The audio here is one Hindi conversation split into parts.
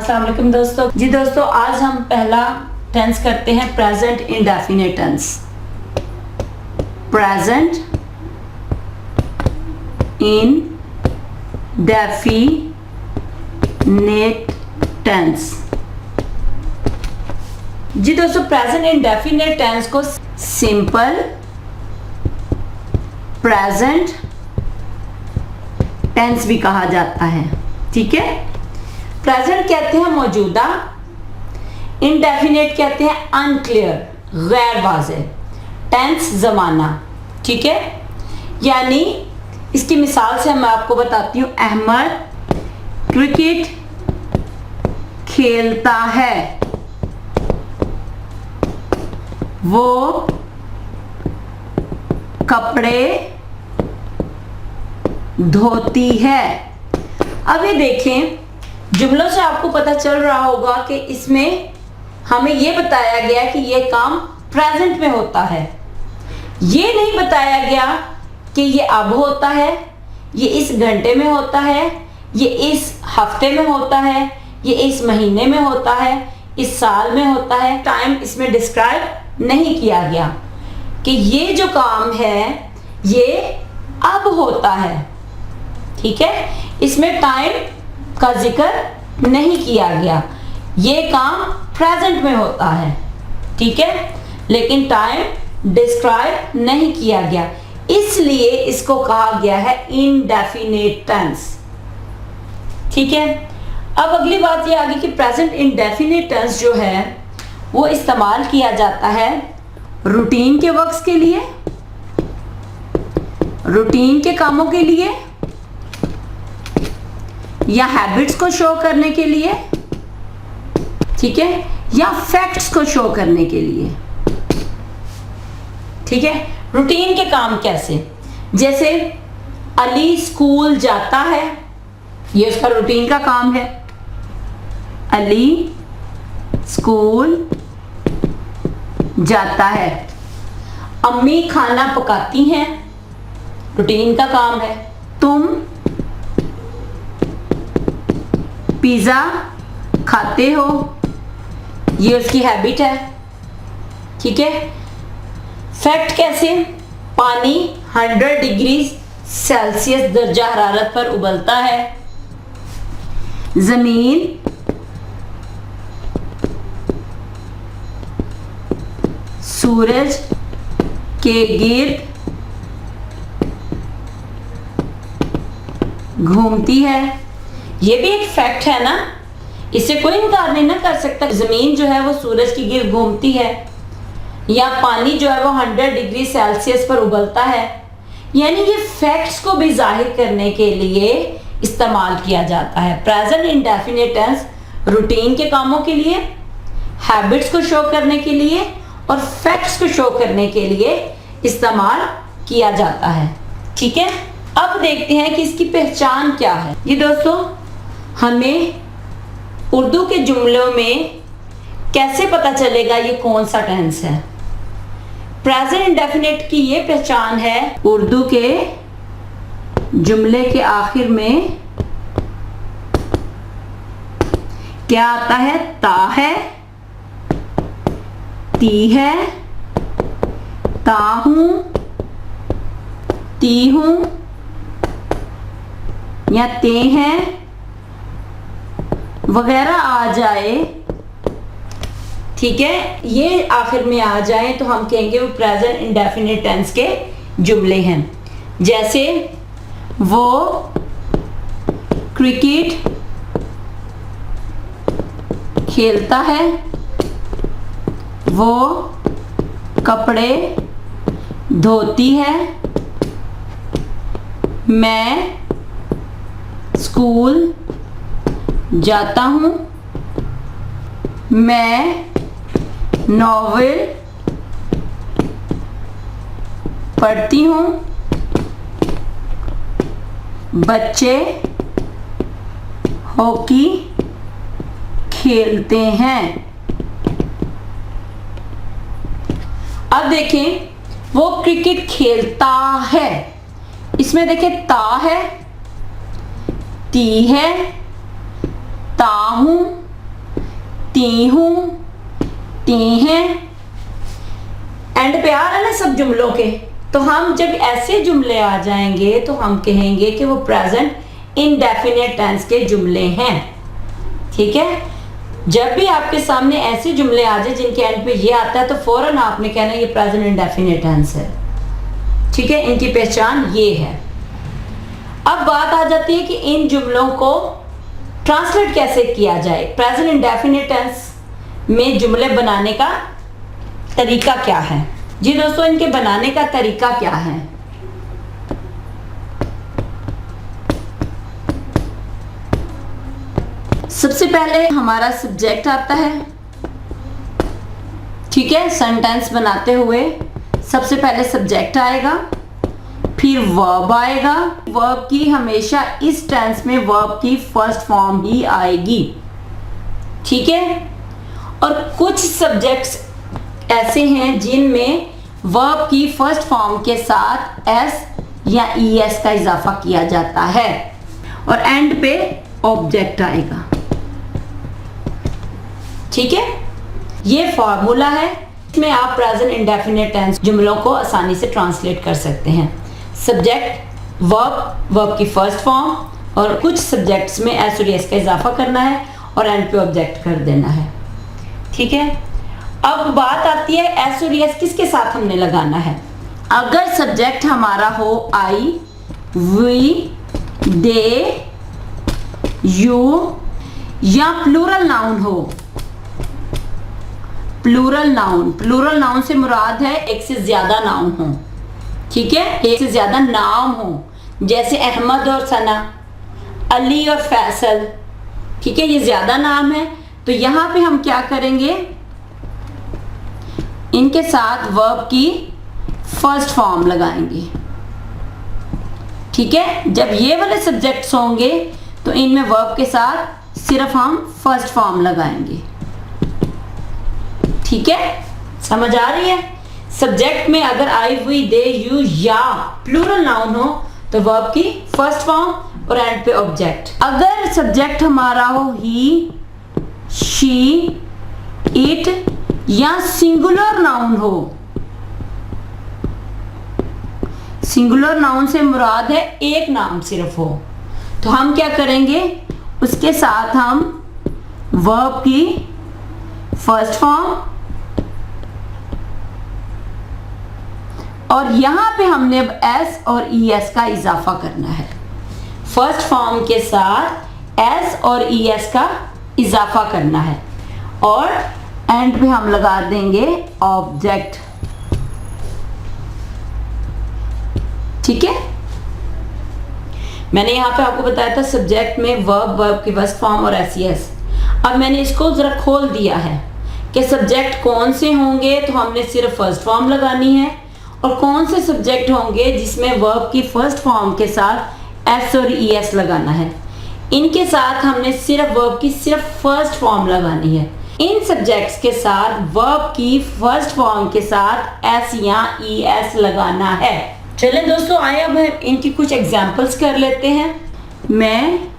अस्सलाम वालेकुम दोस्तों। जी दोस्तों, आज हम पहला टेंस करते हैं present indefinite tense. Present indefinite tense. जी दोस्तों, प्रेजेंट इंडेफिनिट टेंस को सिंपल प्रेजेंट टेंस भी कहा जाता है। ठीक है, प्रेजेंट कहते हैं मौजूदा, इंडेफिनिट कहते हैं अनक्लियर, गैर वाज़ेह, टेंस जमाना। ठीक है, यानी इसकी मिसाल से मैं आपको बताती हूँ। अहमद क्रिकेट खेलता है, वो कपड़े धोती है। अब ये देखें, जुमलों से आपको पता चल रहा होगा कि इसमें हमें ये बताया गया कि ये काम प्रेजेंट में होता है। ये नहीं बताया गया कि ये अब होता है, ये इस घंटे में होता है, ये इस हफ्ते में होता है, ये इस महीने में होता है, इस साल में होता है। टाइम इसमें डिस्क्राइब नहीं किया गया कि ये जो काम है ये अब होता है। ठीक है, इसमें टाइम का जिक्र नहीं किया गया, ये काम प्रेजेंट में होता है। ठीक है, लेकिन टाइम डिस्क्राइब नहीं किया गया, इसलिए इसको कहा गया है इनडेफिनिट टेंस। ठीक है, अब अगली बात ये आ गई कि प्रेजेंट इनडेफिनिट टेंस जो है वो इस्तेमाल किया जाता है रूटीन के वर्क्स के लिए, रूटीन के कामों के लिए, या हैबिट्स को शो करने के लिए। ठीक है, या फैक्ट्स को शो करने के लिए। ठीक है, रूटीन के काम कैसे, जैसे अली स्कूल जाता है, ये उसका रूटीन का काम है। अली स्कूल जाता है। अम्मी खाना पकाती हैं, रूटीन का काम है। तुम पिज़्ज़ा खाते हो, ये उसकी हैबिट है। ठीक है, फैक्ट कैसे, पानी 100 डिग्री सेल्सियस दर्जा हरारत पर उबलता है। जमीन सूरज के गिर्द घूमती है, ये भी एक फैक्ट है ना, इससे कोई इनकार नहीं ना कर सकता। जमीन जो है वो सूरज की गिर्द घूमती है, या पानी जो है वो 100 डिग्री सेल्सियस पर उबलता है। यानी ये फैक्ट्स को भी जाहिर करने के लिए इस्तेमाल किया जाता है। प्रेजेंट इंडेफिनिट टेंस रूटीन के कामों के लिए, हैबिट्स को शो करने के लिए और फैक्ट्स को शो करने के लिए इस्तेमाल किया जाता है। ठीक है, अब देखते हैं कि इसकी पहचान क्या है। ये दोस्तों, हमें उर्दू के जुमलों में कैसे पता चलेगा ये कौन सा टेंस है। प्रेजेंट इंडेफिनिट की ये पहचान है, उर्दू के जुमले के आखिर में क्या आता है, ता है, ती है, ता हूं, ती हूं, या ते हैं वगैरह आ जाए। ठीक है, ये आखिर में आ जाए तो हम कहेंगे वो प्रेजेंट इंडेफिनिट टेंस के जुमले हैं। जैसे वो क्रिकेट खेलता है, वो कपड़े धोती है, मैं स्कूल जाता हूँ, मैं नॉवेल पढ़ती हूँ, बच्चे हॉकी खेलते हैं। अब देखें, वो क्रिकेट खेलता है, इसमें देखें ता है, ती है, ता हूं, ती हूं, ती हैं। एंड पे आ रहा है ना सब जुमलों के, तो हम जब ऐसे जुमले आ जाएंगे तो हम कहेंगे कि वो प्रेजेंट इंडेफिनिट टेंस के जुमले हैं। ठीक है, जब भी आपके सामने ऐसे जुमले आ जाए जिनके एंड पे ये आता है तो फौरन आपने कहना ये प्रेजेंट इंडेफिनिट टेंस है। ठीक है, इनकी पहचान ये है। अब बात आ जाती है कि इन जुमलों को ट्रांसलेट कैसे किया जाए। प्रेजेंट इंडेफिनिट टेंस में जुमले बनाने का तरीका क्या है? जी दोस्तों, इनके बनाने का तरीका क्या है? सबसे पहले हमारा सब्जेक्ट आता है। ठीक है, सेंटेंस बनाते हुए सबसे पहले सब्जेक्ट आएगा, फिर वर्ब आएगा। वर्ब की हमेशा इस टेंस में वर्ब की फर्स्ट फॉर्म ही आएगी। ठीक है, और कुछ सब्जेक्ट्स ऐसे हैं जिनमें वर्ब की फर्स्ट फॉर्म के साथ एस या ईएस का इजाफा किया जाता है और एंड पे ऑब्जेक्ट आएगा। ठीक है, ये फॉर्मूला है, इसमें आप प्रेजेंट इंडेफिनिट टेंस जुमलों को आसानी से ट्रांसलेट कर सकते हैं। सब्जेक्ट, वर्ब, वर्ब की फर्स्ट फॉर्म, और कुछ सब्जेक्ट्स में एस और एस का इजाफा करना है और एंड पे ऑब्जेक्ट कर देना है। ठीक है, अब बात आती है एस और एस किसके साथ हमने लगाना है। अगर सब्जेक्ट हमारा हो आई, वी, दे, यू, या प्लूरल नाउन हो। प्लूरल नाउन से मुराद है एक से ज्यादा नाउन हो। ठीक है, एक से ज्यादा नाम हो, जैसे अहमद और सना, अली और फैसल। ठीक है, ये ज्यादा नाम है, तो यहां पे हम क्या करेंगे, इनके साथ वर्ब की फर्स्ट फॉर्म लगाएंगे। ठीक है, जब ये वाले सब्जेक्ट्स होंगे तो इनमें वर्ब के साथ सिर्फ हम फर्स्ट फॉर्म लगाएंगे। ठीक है, समझ आ रही है? सब्जेक्ट में अगर आई, वी, दे, यू या प्लूरल नाउन हो तो वर्ब की फर्स्ट फॉर्म और एंड पे ऑब्जेक्ट। अगर सब्जेक्ट हमारा हो ही, शी, इट या सिंगुलर नाउन हो, सिंगुलर नाउन से मुराद है एक नाम सिर्फ हो, तो हम क्या करेंगे, उसके साथ हम वर्ब की फर्स्ट फॉर्म और यहां पे हमने एस और ई एस का इजाफा करना है। फर्स्ट फॉर्म के साथ एस और ई एस का इजाफा करना है और एंड पे हम लगा देंगे ऑब्जेक्ट। ठीक है, मैंने यहां पे आपको बताया था सब्जेक्ट में वर्ब, वर्ब की फर्स्ट फॉर्म और एस ई एस। अब मैंने इसको जरा खोल दिया है कि सब्जेक्ट कौन से होंगे, तो हमने सिर्फ फर्स्ट फॉर्म लगानी है, और कौन से सब्जेक्ट होंगे जिसमें वर्ब की फर्स्ट फॉर्म के साथ एस और ई एस लगाना है। इनके साथ हमने सिर्फ वर्ब की सिर्फ फर्स्ट फॉर्म लगानी है। इन सब्जेक्ट्स के साथ वर्ब की फर्स्ट फॉर्म के साथ एस या ई एस लगाना है। चलें दोस्तों, आइए अब इनकी कुछ एग्जाम्पल्स कर लेते हैं। मैं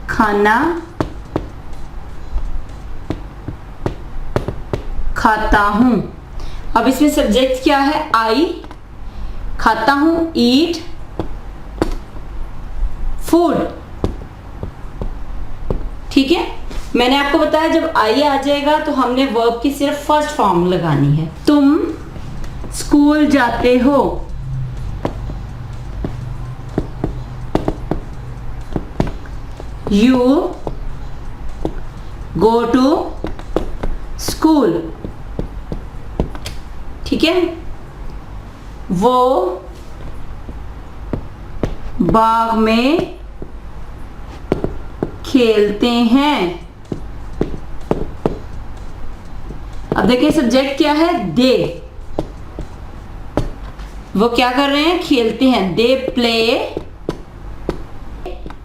खाना खाता हूं। अब इसमें सब्जेक्ट क्या है, आई, खाता हूं, ईट, फूड। ठीक है, मैंने आपको बताया जब आई आ जाएगा तो हमने वर्ब की सिर्फ फर्स्ट फॉर्म लगानी है। तुम स्कूल जाते हो। You go to school. ठीक है, वो बाग में खेलते हैं। अब देखिए सब्जेक्ट क्या है, दे। वो क्या कर रहे हैं, खेलते हैं। They play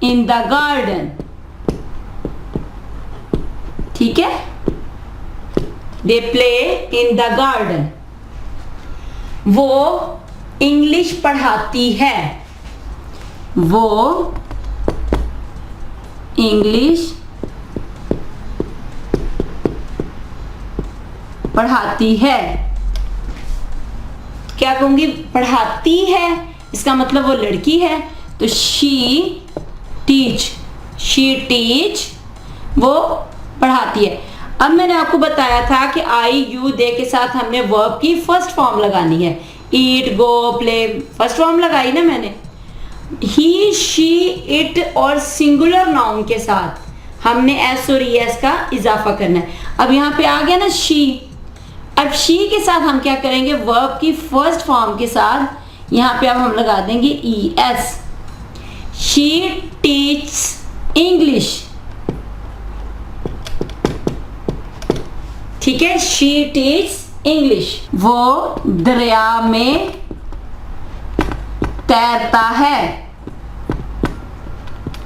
in the garden. ठीक है, they play in the garden. वो इंग्लिश पढ़ाती है। वो इंग्लिश पढ़ाती है। क्या कहूंगी? पढ़ाती है, इसका मतलब वो लड़की है, तो शी टीच, वो पढ़ाती है। अब मैंने आपको बताया था कि आई यू दे के साथ हमने वर्ब की फर्स्ट फॉर्म लगानी है। ईट, गो, प्ले, फर्स्ट फॉर्म लगाई ना मैंने। ही, शी, इट और सिंगुलर नाउन के साथ हमने एस और ईएस का इजाफा करना है। अब यहाँ पे आ गया ना शी। अब शी के साथ हम क्या करेंगे? वर्ब की फर्स्ट फॉर्म के साथ यहाँ पे अब हम लगा देंगे E S. She teach English, ठीक है, शी टीच इंग्लिश। वो दरिया में तैरता है,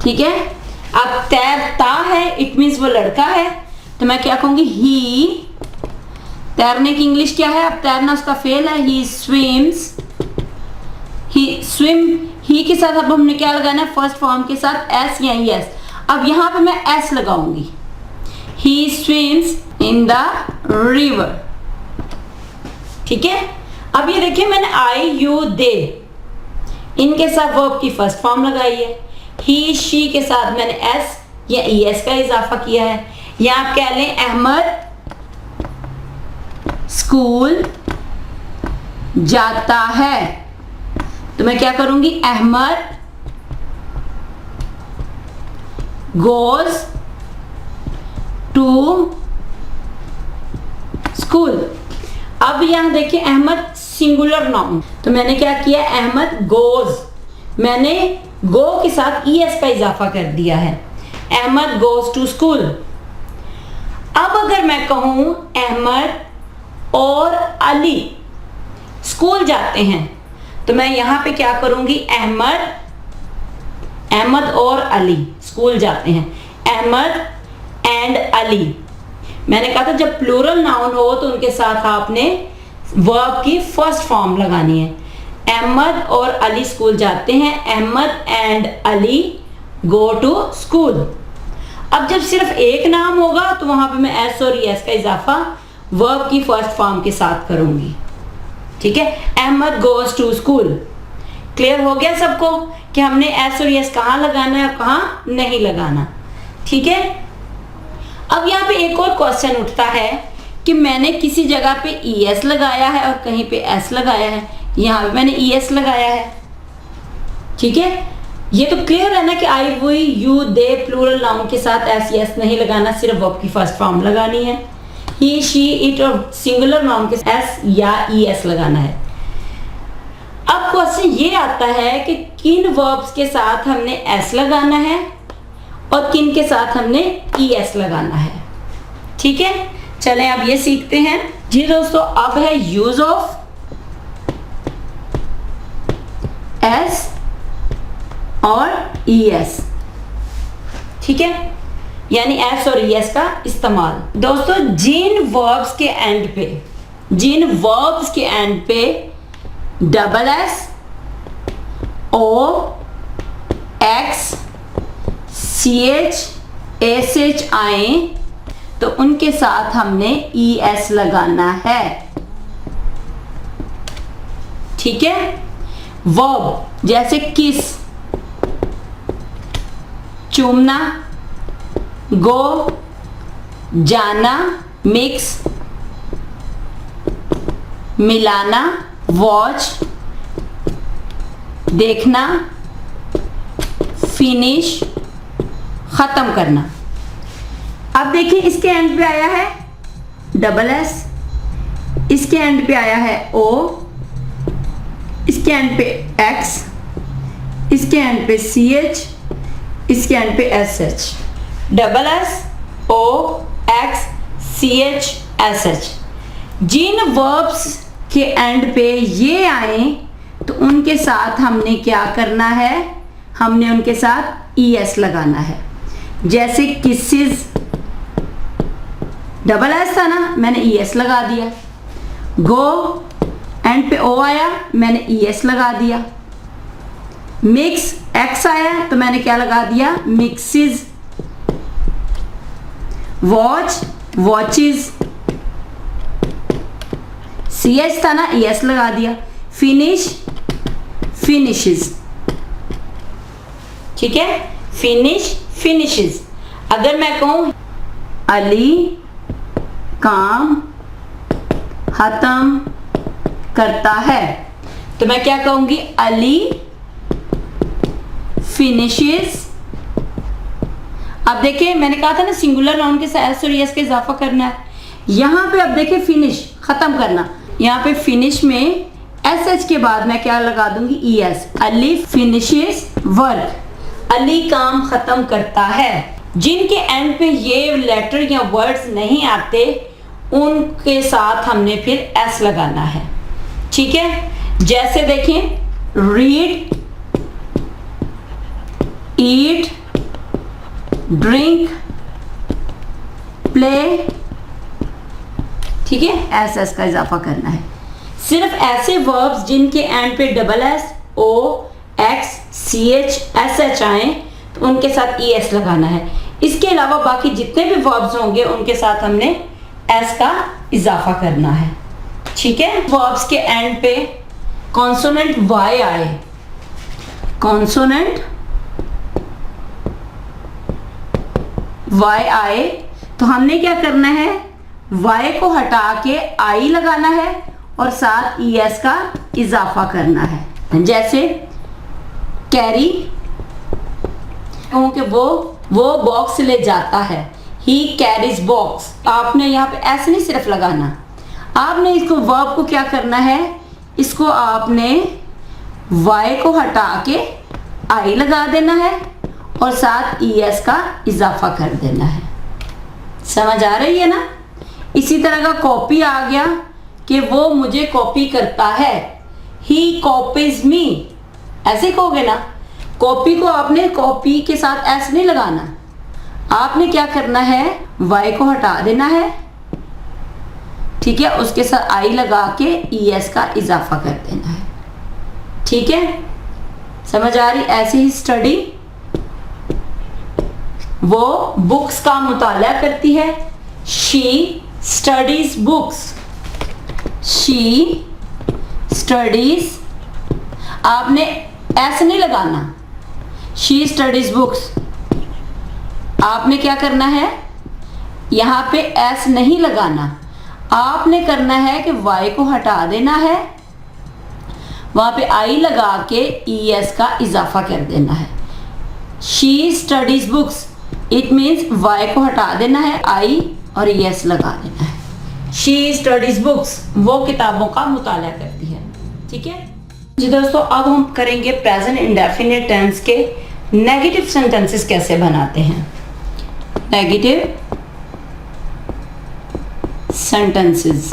ठीक है। अब तैरता है इट मीन्स वो लड़का है, तो मैं क्या कहूंगी? ही। तैरने की इंग्लिश क्या है? अब तैरना उसका फेल है, ही स्विम्स। ही स्विम, ही के साथ अब हमने क्या लगाना है? फर्स्ट फॉर्म के साथ एस या एस। अब यहां पे मैं एस लगाऊंगी। ही स्विम्स इन द रिवर, ठीक है। अब ये देखिए मैंने आई यू दे इनके साथ वर्ब की फर्स्ट फॉर्म लगाई है। ही, शी के साथ मैंने एस या ईएस का इजाफा किया है। या आप कह लें अहमद स्कूल जाता है, तो मैं क्या करूंगी? Ahmad goes to school. अब यहां देखिए अहमद सिंगुलर नाउन, तो मैंने क्या किया? अहमद गोज, मैंने गो के साथ ईएस का इजाफा कर दिया है। Ahmad goes to school. अब अगर मैं कहूं अहमद और अली स्कूल जाते हैं, तो मैं यहां पे क्या करूंगी? अहमद और अली स्कूल जाते हैं। अहमद एंड अली। मैंने कहा था जब प्लूरल नाउन हो तो उनके साथ आपने वर्ब की फर्स्ट फॉर्म लगानी है। अहमद और अली स्कूल जाते हैं। Ahmad and Ali go to school. अब जब सिर्फ एक नाम होगा तो वहां पे मैं एस और एस का इजाफा वर्ब की फर्स्ट फॉर्म के साथ करूंगी, ठीक है। Ahmad goes to school. Clear हो गया सबको कि हमने एस और एस कहाँ लगाना है और कहाँ नहीं लगाना, ठीक है। अब यहाँ पे एक और क्वेश्चन उठता है कि मैंने किसी जगह पे ईएस लगाया है और कहीं पे एस लगाया है। यहाँ पे मैंने ईएस लगाया है, ठीक है। ये तो क्लियर है ना कि I, we, you, they plural noun के साथ एस एस नहीं लगाना, सिर्फ वर्ब की फर्स्ट फॉर्म लगानी है। ही, शी, इट और सिंगुलर नाउन के एस या ईएस लगाना है। अब क्वेश्चन ये आता है कि किन वर्ब्स के साथ हमने एस लगाना है और किन के साथ हमने ईएस लगाना है, ठीक है। चलें अब ये सीखते हैं जी दोस्तों। अब है यूज ऑफ एस और ईएस, ठीक है, यानी एस और ईएस का इस्तेमाल। दोस्तों जिन वर्ब्स के एंड पे double S, O, X, C H, S H आए तो उनके साथ हमने ई एस लगाना है, ठीक है। वर्ब जैसे किस, चूमना, गो, जाना, मिक्स, मिलाना, वॉच, देखना, फिनिश, खत्म करना। अब देखिए इसके एंड पे आया है डबल एस, इसके एंड पे आया है ओ, इसके एंड पे एक्स, इसके एंड पे सी एच, इसके एंड पे S H. Double S, O, X, C H, S H. जिन वर्ब्स के एंड पे ये आए तो उनके साथ हमने क्या करना है? हमने उनके साथ ई एस लगाना है। जैसे किसिस, डबल एस था ना, मैंने ई एस लगा दिया। गो एंड पे ओ आया, मैंने ई एस लगा दिया। मिक्स, एक्स आया तो मैंने क्या लगा दिया? मिक्सिस। Watch, watches. CH था ना, ES लगा दिया। Finish, finishes. ठीक है, फिनिश, फिनिशेस। अगर मैं कहूं अली काम खत्म करता है, तो मैं क्या कहूंगी? अली फिनिशेस। अब देखिए मैंने कहा था ना सिंगुलर नाउन के साथ एस और एस का इजाफा करना है। यहाँ पे अब देखिए फिनिश, खत्म करना। यहाँ पे फिनिश में एस एच के बाद मैं क्या लगा दूंगी? ES। Ali finishes work. Ali काम खत्म करता है। जिनके एंड पे ये लेटर या वर्ड्स नहीं आते उनके साथ हमने फिर एस लगाना है। ठीक है, जैसे देखें रीड, ईट, ड्रिंक, प्ले। ठीक है, एस का इजाफा करना है। सिर्फ ऐसे वर्ब्स जिनके एंड पे double S, O, x, CH, SH आए तो उनके साथ ES लगाना है। इसके अलावा बाकी जितने भी वर्ब्स होंगे उनके साथ हमने एस का इजाफा करना है। ठीक है, वर्ब्स के एंड पे कॉन्सोनेंट Y आए, कॉन्सोनेंट Y आए तो हमने क्या करना है? Y को हटा के I लगाना है और साथ ES का इजाफा करना है। जैसे कैरी, क्योंकि वो बॉक्स ले जाता है, ही कैरीज बॉक्स। आपने यहाँ पे ऐसे नहीं सिर्फ लगाना, आपने इसको वर्ब को क्या करना है? इसको आपने Y को हटा के I लगा देना है और साथ ES का इजाफा कर देना है। समझ आ रही है ना? इसी तरह का कॉपी आ गया कि वो मुझे कॉपी करता है, ही कॉपीज मी। ऐसे कहोगे ना, कॉपी को आपने कॉपी के साथ एस नहीं लगाना, आपने क्या करना है? Y को हटा देना है। ठीक है, उसके साथ I लगा के ES का इजाफा कर देना है। ठीक है, समझ आ रही? ऐसे ही स्टडी वो बुक्स का मुताला करती है, she studies books. She studies, आपने एस नहीं लगाना, शी स्टडीज बुक्स। आपने क्या करना है? यहाँ पे एस नहीं लगाना, आपने करना है कि Y को हटा देना है, वहां पे I लगा के ES का इजाफा कर देना है। She studies books, it means Y को हटा देना है, I और ES लगा देना है। शी स्टडीज बुक्स, वो किताबों का मुताला करती है। ठीक है जी दोस्तों, अब हम करेंगे प्रेजेंट इंडेफिनिट टेंस के नेगेटिव सेंटेंसेस कैसे बनाते हैं। नेगेटिव सेंटेंसेस,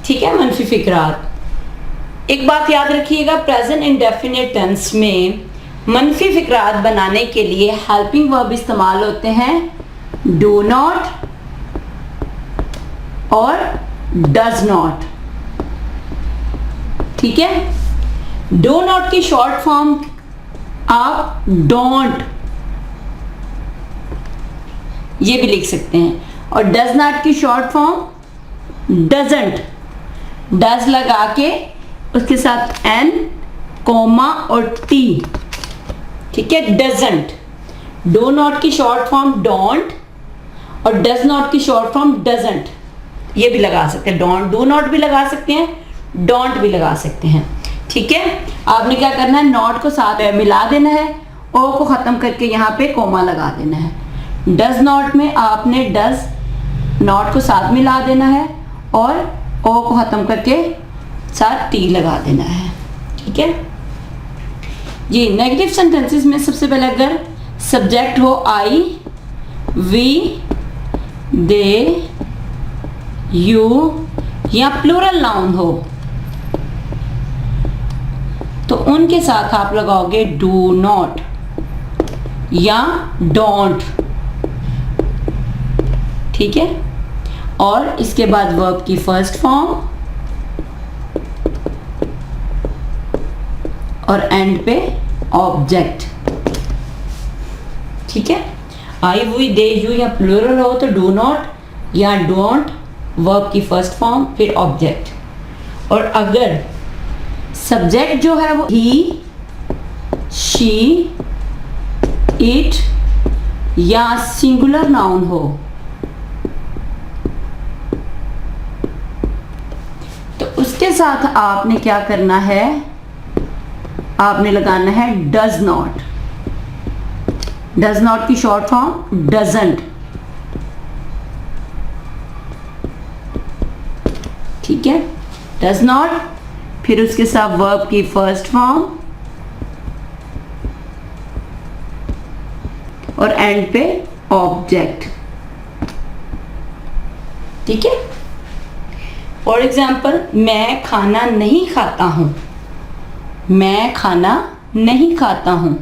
ठीक है, मनफी फिक्रात। एक बात याद रखिएगा, प्रेजेंट इंडेफिनिट टेंस में मनफी फिक्रात बनाने के लिए हेल्पिंग वर्ब इस्तेमाल होते हैं डू नॉट और डज नॉट। ठीक है, डू नॉट की शॉर्ट फॉर्म आप डोंट ये भी लिख सकते हैं, और डज नॉट की शॉर्ट फॉर्म डजंट। डज लगा के उसके साथ एन, कोमा और टी। ठीक है, डजंट। डू नॉट की शॉर्ट फॉर्म डोंट और डज नॉट की शॉर्ट फॉर्म डजंट, ये भी लगा सकते हैं। डोंट, डू नॉट भी लगा सकते हैं, डोंट भी लगा सकते हैं। ठीक है, आपने क्या करना है? नॉट को साथ मिला देना है, ओ को खत्म करके यहाँ पे कोमा लगा देना है। डज नॉट में आपने डज नॉट को साथ मिला देना है और ओ को खत्म करके साथ टी लगा देना है। ठीक है जी। नेगेटिव सेंटेंसेस में सबसे पहले अगर सब्जेक्ट हो आई, वी, दे, यू या प्लूरल नाउन हो तो उनके साथ आप लगाओगे डू नॉट या डोंट। ठीक है, और इसके बाद वर्ब की फर्स्ट फॉर्म और एंड पे ऑब्जेक्ट। ठीक है, आई, वी, दे, यू या प्लूरल हो तो डू नॉट या डोंट, वर्ब की फर्स्ट फॉर्म फिर ऑब्जेक्ट। और अगर सब्जेक्ट जो है वो ही, शी, इट या सिंगुलर नाउन हो तो उसके साथ आपने क्या करना है, आपने लगाना है डज नॉट। डज नॉट की शॉर्ट फॉर्म डजंट। ठीक है, डज नॉट, फिर उसके साथ वर्ब की फर्स्ट फॉर्म और एंड पे ऑब्जेक्ट। ठीक है, फॉर एग्जाम्पल मैं खाना नहीं खाता हूं, मैं खाना नहीं खाता हूं।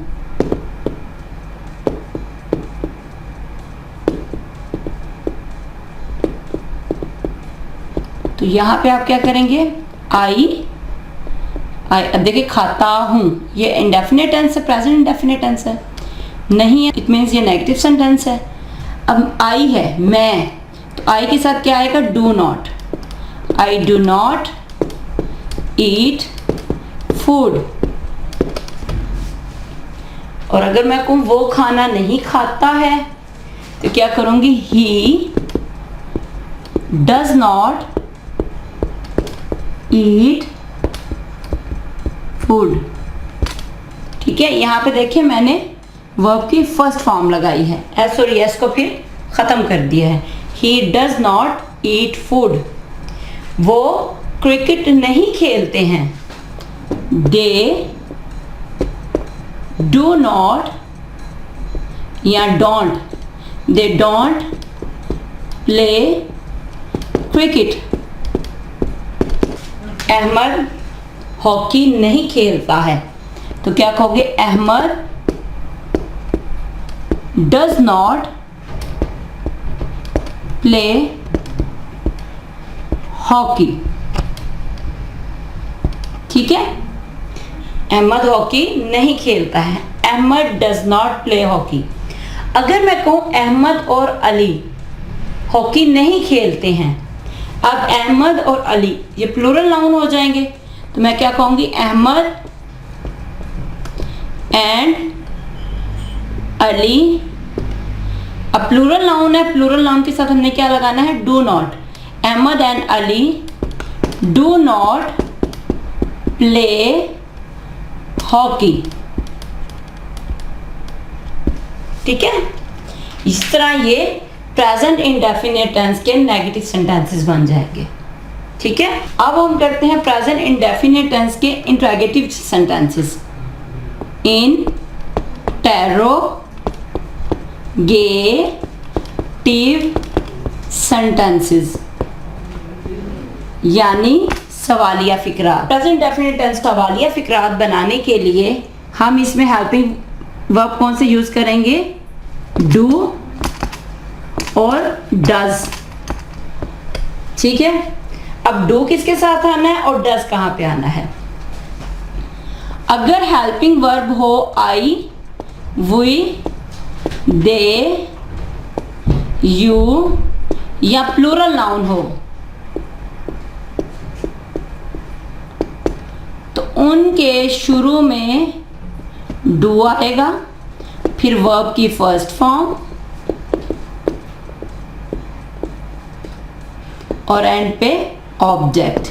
तो यहां पे आप क्या करेंगे, आई, अब देखिए खाता हूं ये इंडेफिनिट टेंस है, प्रेजेंट इंडेफिनिट टेंस है, नहीं है इट मीन्स ये नेगेटिव सेंटेंस है। अब आई है मैं, तो आई के साथ क्या आएगा, do not. I do not eat food. और अगर मैं कहूं वो खाना नहीं खाता है तो क्या करूंगी, ही डज नॉट ईट फूड। ठीक है, यहां पे देखिए मैंने वर्ब की फर्स्ट फॉर्म लगाई है, एस और यस को फिर खत्म कर दिया है। He does not eat food, वो क्रिकेट नहीं खेलते हैं। दे डू नॉट या don't, they don't play cricket. Ahmad hockey नहीं खेलता है, तो क्या कहोगे, Ahmad does not play hockey. ठीक है, अहमद हॉकी नहीं खेलता है, Ahmad does not play hockey. अगर मैं कहूं अहमद और अली हॉकी नहीं खेलते हैं, अब अहमद और अली ये प्लूरल नाउन हो जाएंगे, तो मैं क्या कहूंगी, अहमद एंड अली। अब प्लूरल नाउन है, प्लूरल नाउन के साथ हमने क्या लगाना है, do not. Ahmad and Ali do not play hockey. ठीक है, इस तरह ये प्रेजेंट इंडेफिनिट टेंस के नेगेटिव सेंटेंसेस बन जाएंगे। ठीक है, अब हम करते हैं प्रेजेंट इंडेफिनिट टेंस के इंट्रोगेटिव सेंटेंसेस। इंटेरोगेटिव सेंटेंसेस यानी सवालिया फिक्रात। प्रेजेंट इंडेफिनिट टेंस का सवालिया फिक्रात बनाने के लिए हम इसमें हेल्पिंग वर्ब कौन से यूज करेंगे, डू और डज। ठीक है, अब डू किसके साथ आना है और डज कहां पे आना है। अगर हेल्पिंग वर्ब हो आई, वी, दे, यू या प्लूरल नाउन हो तो उनके शुरू में डू आएगा, फिर वर्ब की फर्स्ट फॉर्म और एंड पे ऑब्जेक्ट।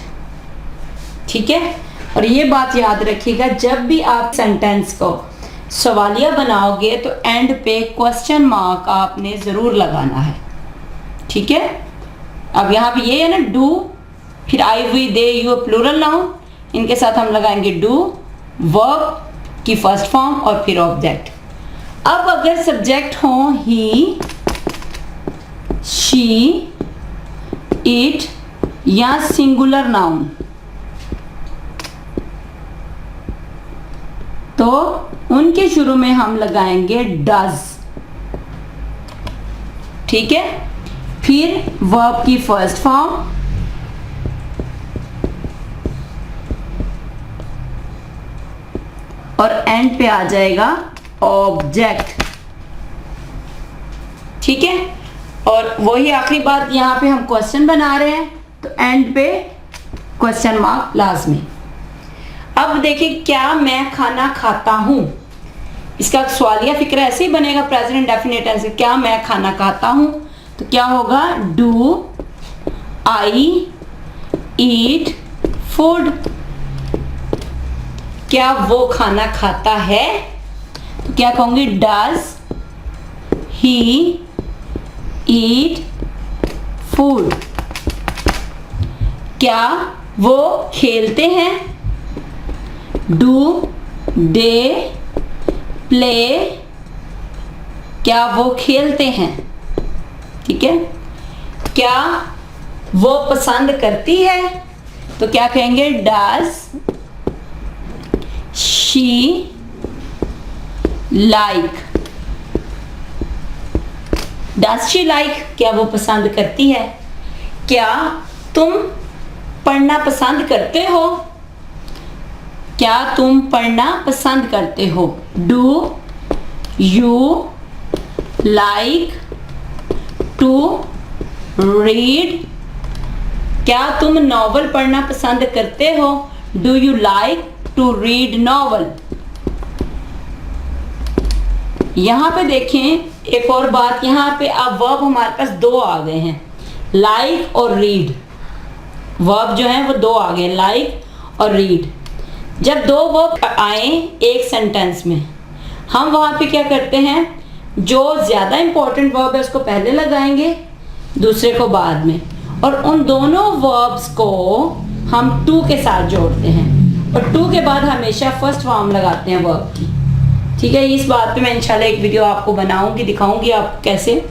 ठीक है, और ये बात याद रखिएगा, जब भी आप सेंटेंस को सवालिया बनाओगे तो एंड पे क्वेश्चन मार्क आपने जरूर लगाना है। ठीक है, अब यहाँ पे ये है ना डू, फिर I, we, they, you plural noun, इनके साथ हम लगाएंगे डू, वर्ब की फर्स्ट फॉर्म और फिर ऑब्जेक्ट। अब अगर सब्जेक्ट हो ही, शी, इट या सिंगुलर नाउन तो उनके शुरू में हम लगाएंगे डज। ठीक है, फिर वर्ब की फर्स्ट फॉर्म और एंड पे आ जाएगा ऑब्जेक्ट। ठीक है, और वही आखिरी बात, यहां पे हम क्वेश्चन बना रहे हैं तो एंड पे क्वेश्चन मार्क लाजमी। अब देखिए, क्या मैं खाना खाता हूं, इसका सवालिया फिक्र ऐसे ही बनेगा प्रेजेंट इंडेफिनिट टेंस से। क्या मैं खाना खाता हूं, तो क्या होगा, डू आई ईट फूड। क्या वो खाना खाता है, तो क्या कहूंगी, डज ही ईट फूड। क्या वो खेलते हैं, डू दे प्ले। क्या वो खेलते हैं, ठीक है। क्या वो पसंद करती है, तो क्या कहेंगे, does she like. Does she like, क्या वो पसंद करती है। क्या तुम पढ़ना पसंद करते हो, क्या तुम पढ़ना पसंद करते हो, do you like to read. क्या तुम नॉवल पढ़ना पसंद करते हो, do you like to read novel. यहां पे देखें एक और बात, यहां पे अब वर्ब हमारे पास दो आ गए हैं, लाइक और रीड। वर्ब जो है वो दो आ गए, लाइक और रीड। जब दो वर्ब आए एक सेंटेंस में, हम वहां पे क्या करते हैं, जो ज्यादा इंपॉर्टेंट वर्ब है उसको पहले लगाएंगे, दूसरे को बाद में, और उन दोनों वर्ब्स को हम टू के साथ जोड़ते हैं, और टू के बाद हमेशा फर्स्ट फॉर्म लगाते हैं वर्ब की, ठीक है। इस बात पे मैं इंशाल्लाह एक वीडियो आपको बनाऊंगी, दिखाऊंगी आपको कैसे।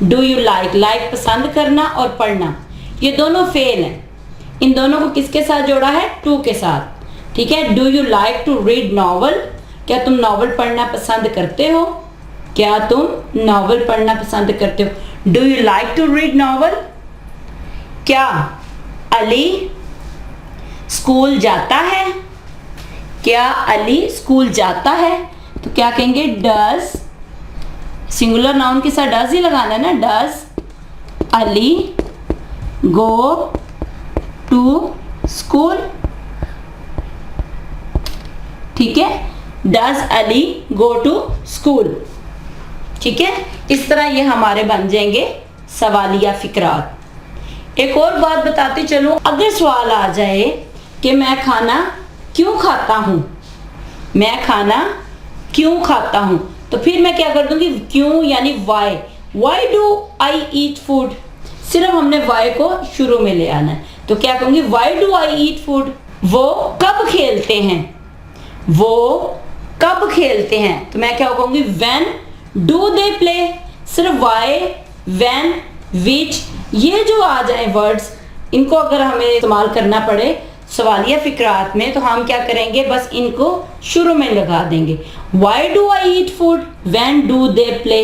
डू यू लाइक, लाइक पसंद करना और पढ़ना, ये दोनों फेल हैं, इन दोनों को किसके साथ जोड़ा है, टू के साथ, ठीक है। Do you like to read novel, क्या तुम नॉवल पढ़ना पसंद करते हो, क्या तुम नॉवल पढ़ना पसंद करते हो, do you like to read novel. क्या अली स्कूल जाता है, क्या अली स्कूल जाता है, तो क्या कहेंगे, डज, सिंगुलर नाउन के साथ डज ही लगाना है ना, does Ali go to school, ठीक है। Does Ali go to school, ठीक है। इस तरह ये हमारे बन जाएंगे सवालिया फिक्रात। एक और बात बताती चलूं, अगर सवाल आ जाए कि मैं खाना क्यों खाता हूं, मैं खाना क्यों खाता हूं, तो फिर मैं क्या कर दूंगी, क्यों यानी why, why do I eat food, सिर्फ हमने वाई को शुरू में ले आना है, तो क्या कहूंगी, why do I eat food. वो कब खेलते हैं, वो कब खेलते हैं, तो मैं क्या कहूंगी, व्हेन डू दे प्ले। सिर्फ वाई, व्हेन, विच, ये जो आ जाए वर्ड्स, इनको अगर हमें इस्तेमाल करना पड़े सवालिया फिक्रात में, तो हम क्या करेंगे, बस इनको शुरू में लगा देंगे। Why do I eat food, when do they play.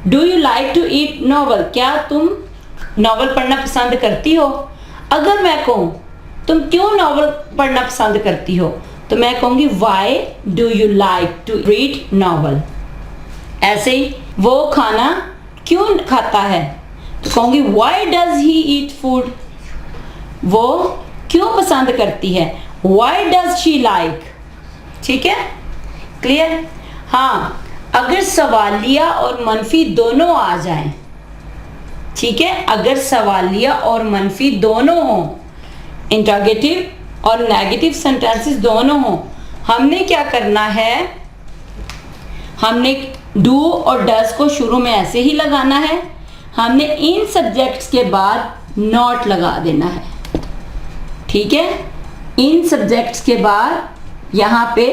Do you like to eat novel, क्या तुम नॉवल पढ़ना पसंद करती हो। अगर मैं कहूँ तुम क्यों नॉवल पढ़ना पसंद करती हो, तो मैं कहूंगी, why do you like to read novel. ऐसे ही वो खाना क्यों खाता है, तो कहूंगी, why does he eat food. वो क्यों पसंद करती है, वाई डज शी लाइक, ठीक है, क्लियर। हाँ, अगर सवालिया और मनफी दोनों आ जाएं, ठीक है, अगर सवालिया और मनफी दोनों हो, इंटरोगेटिव और नेगेटिव सेंटेंसेस दोनों हो, हमने क्या करना है, हमने डू और डज को शुरू में ऐसे ही लगाना है, हमने इन सब्जेक्ट्स के बाद नॉट लगा देना है, ठीक है। इन सब्जेक्ट्स के बाद यहाँ पे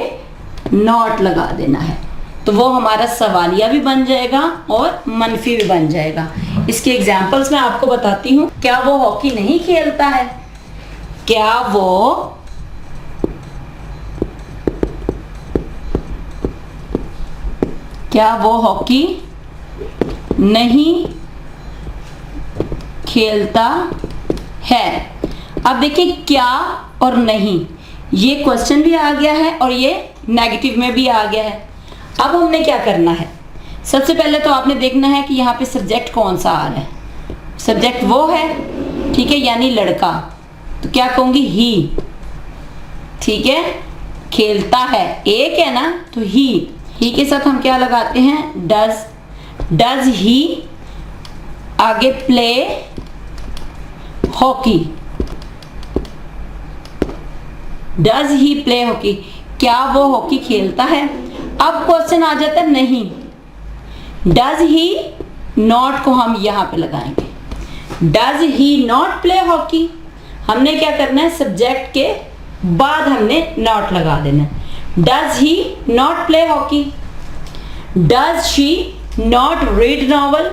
नॉट लगा देना है, तो वो हमारा सवालिया भी बन जाएगा और मनफी भी बन जाएगा। इसके एग्जाम्पल्स मैं आपको बताती हूँ। क्या वो हॉकी नहीं खेलता है, क्या वो हॉकी नहीं खेलता है। अब देखिए, क्या और नहीं, ये क्वेश्चन भी आ गया है और ये नेगेटिव में भी आ गया है। अब हमने क्या करना है, सबसे पहले तो आपने देखना है कि यहाँ पे सब्जेक्ट कौन सा आ रहा है। सब्जेक्ट वो है, ठीक है, यानी लड़का, तो क्या कहूंगी? ही। ठीक है, खेलता है, एक है ना, तो ही के साथ हम क्या लगाते हैं? डज ही आगे play hockey? Does he play hockey? क्या वो हॉकी खेलता है? अब क्वेश्चन आ जाता है नहीं। डज ही नॉट को हम यहां पे लगाएंगे। Does he not play hockey? हमने क्या करना है? सब्जेक्ट के बाद हमने नॉट लगा देना है। Does he not play hockey? Does she not read novel?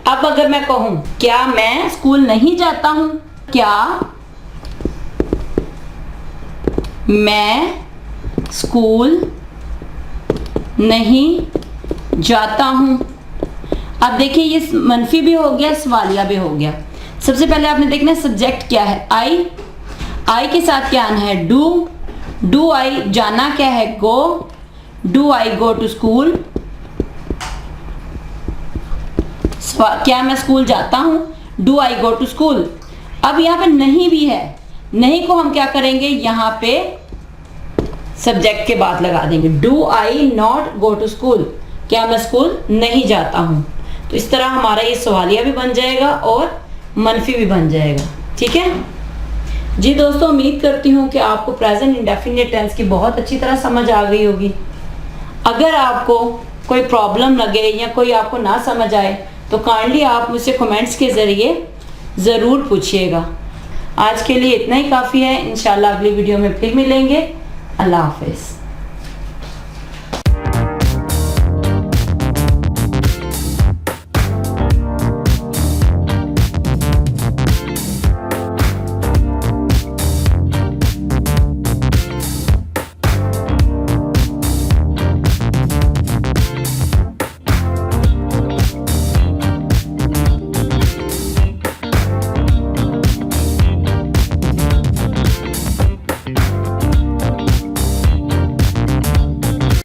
अब अगर मैं कहूं क्या मैं स्कूल नहीं जाता हूं? क्या मैं स्कूल नहीं जाता हूं? अब देखिए ये मनफी भी हो गया, सवालिया भी हो गया। सबसे पहले आपने देखना है सब्जेक्ट क्या है? आई के साथ क्या आना है? Do I. जाना क्या है? Go. Do I go to school? क्या मैं स्कूल जाता हूं? Do I go to school? अब यहां पे नहीं भी है, नहीं को हम क्या करेंगे? यहां पे सब्जेक्ट के बाद लगा देंगे। Do I not go to school? क्या मैं स्कूल नहीं जाता हूं? तो इस तरह हमारा ये सवालिया भी बन जाएगा और मनफी भी बन जाएगा। ठीक है जी दोस्तों, उम्मीद करती हूँ कि आपको प्रेजेंट इंडेफिनिट टेंस की बहुत अच्छी तरह समझ आ गई होगी। अगर आपको कोई प्रॉब्लम लगे या कोई आपको ना समझ आए तो काइंडली आप मुझसे कमेंट्स के ज़रिए ज़रूर पूछिएगा। आज के लिए इतना ही काफ़ी है। इंशाल्लाह अगली वीडियो में फिर मिलेंगे। अल्लाह हाफिज़।